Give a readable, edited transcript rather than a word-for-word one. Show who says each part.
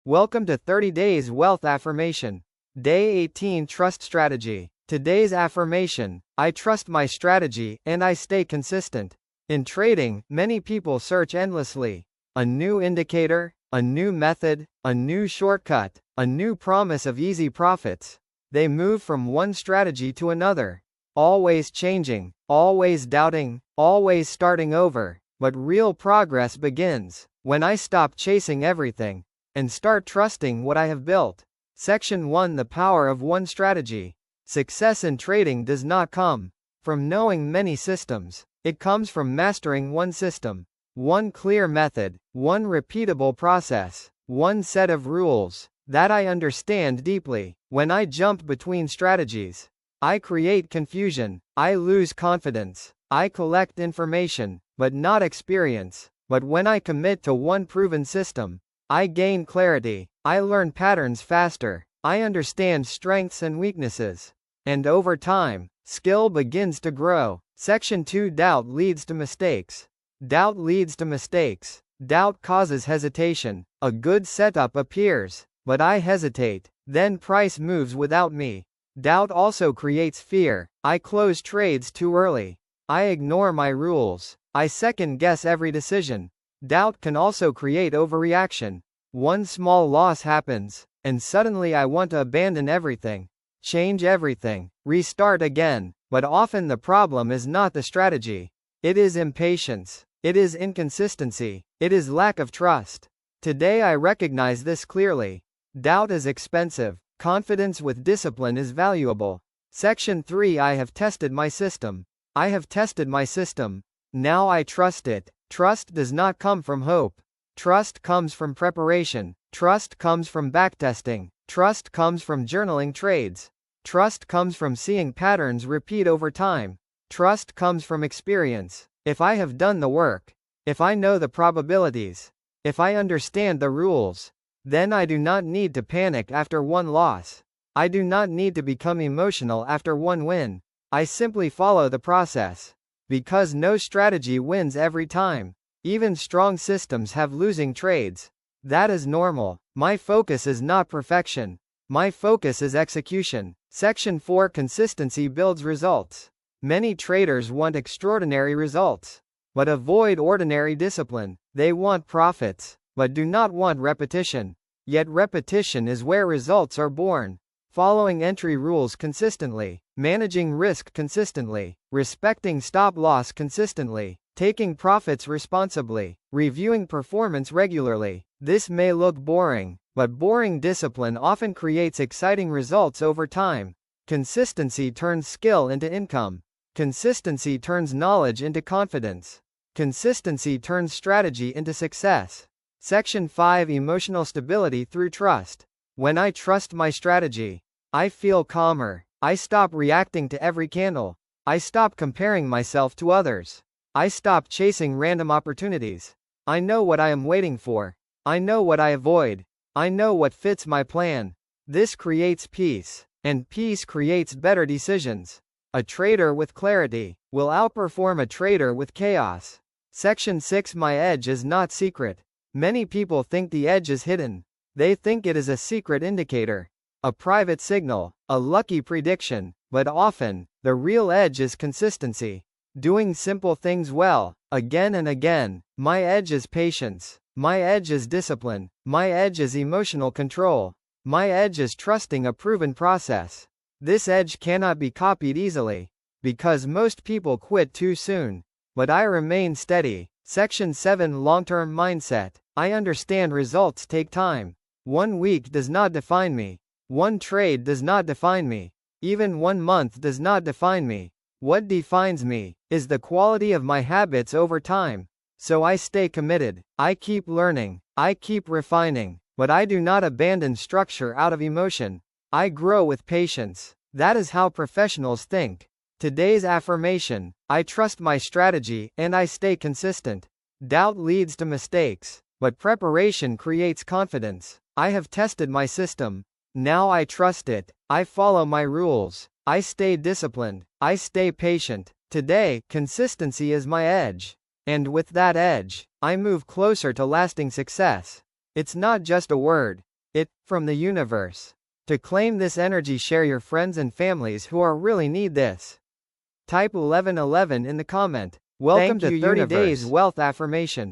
Speaker 1: Welcome to 30 Days Wealth Affirmation. Day 18 Trust Strategy. Today's affirmation: I trust my strategy, and I stay consistent. In trading, many people search endlessly. A new indicator, a new method, a new shortcut, a new promise of easy profits. They move from one strategy to another, always changing, always doubting, always starting over. But real progress begins when I stop chasing everything and start trusting what I have built. Section 1: The Power of One Strategy. Success in trading does not come from knowing many systems. It comes from mastering one system, one clear method, one repeatable process, one set of rules that I understand deeply. When I jump between strategies, I create confusion, I lose confidence, I collect information, but not experience. But when I commit to one proven system, I gain clarity, I learn patterns faster, I understand strengths and weaknesses. And over time, skill begins to grow. Section 2: Doubt leads to mistakes. Doubt leads to mistakes. Doubt causes hesitation. A good setup appears, but I hesitate. Then price moves without me. Doubt also creates fear. I close trades too early. I ignore my rules. I second-guess every decision. Doubt can also create overreaction. One small loss happens, and suddenly I want to abandon everything, change everything, restart again. But often the problem is not the strategy. It is impatience. It is inconsistency. It is lack of trust. Today I recognize this clearly. Doubt is expensive. Confidence with discipline is valuable. Section 3: I have tested my system. I have tested my system. Now I trust it. Trust does not come from hope. Trust comes from preparation. Trust comes from backtesting. Trust comes from journaling trades. Trust comes from seeing patterns repeat over time. Trust comes from experience. If I have done the work, if I know the probabilities, if I understand the rules, then I do not need to panic after one loss. I do not need to become emotional after one win. I simply follow the process. Because no strategy wins every time. Even strong systems have losing trades. That is normal. My focus is not perfection. My focus is execution. Section 4: Consistency builds results. Many traders want extraordinary results, but avoid ordinary discipline. They want profits, but do not want repetition. Yet repetition is where results are born. Following entry rules consistently, managing risk consistently, respecting stop-loss consistently, taking profits responsibly, reviewing performance regularly. This may look boring, but boring discipline often creates exciting results over time. Consistency turns skill into income. Consistency turns knowledge into confidence. Consistency turns strategy into success. Section 5: Emotional stability through trust. When I trust my strategy, I feel calmer. I stop reacting to every candle. I stop comparing myself to others. I stop chasing random opportunities. I know what I am waiting for. I know what I avoid. I know what fits my plan. This creates peace, and peace creates better decisions. A trader with clarity will outperform a trader with chaos. Section 6: My edge is not secret. Many people think the edge is hidden. They think it is a secret indicator, a private signal, a lucky prediction. But often, the real edge is consistency. Doing simple things well, again and again. My edge is patience. My edge is discipline. My edge is emotional control. My edge is trusting a proven process. This edge cannot be copied easily, because most people quit too soon. But I remain steady. Section 7: Long-term mindset. I understand results take time. 1 week does not define me. 1 trade does not define me. Even 1 month does not define me. What defines me is the quality of my habits over time. So I stay committed. I keep learning. I keep refining. But I do not abandon structure out of emotion. I grow with patience. That is how professionals think. Today's affirmation: I trust my strategy, and I stay consistent. Doubt leads to mistakes, but preparation creates confidence. I have tested my system. Now I trust it. I follow my rules. I stay disciplined. I stay patient. Today, consistency is my edge. And with that edge, I move closer to lasting success. It's not just a word. it from the universe. To claim this energy, share your friends and families who are really need this. Type 1111 in the comment. Welcome to 30 Days Wealth Affirmation.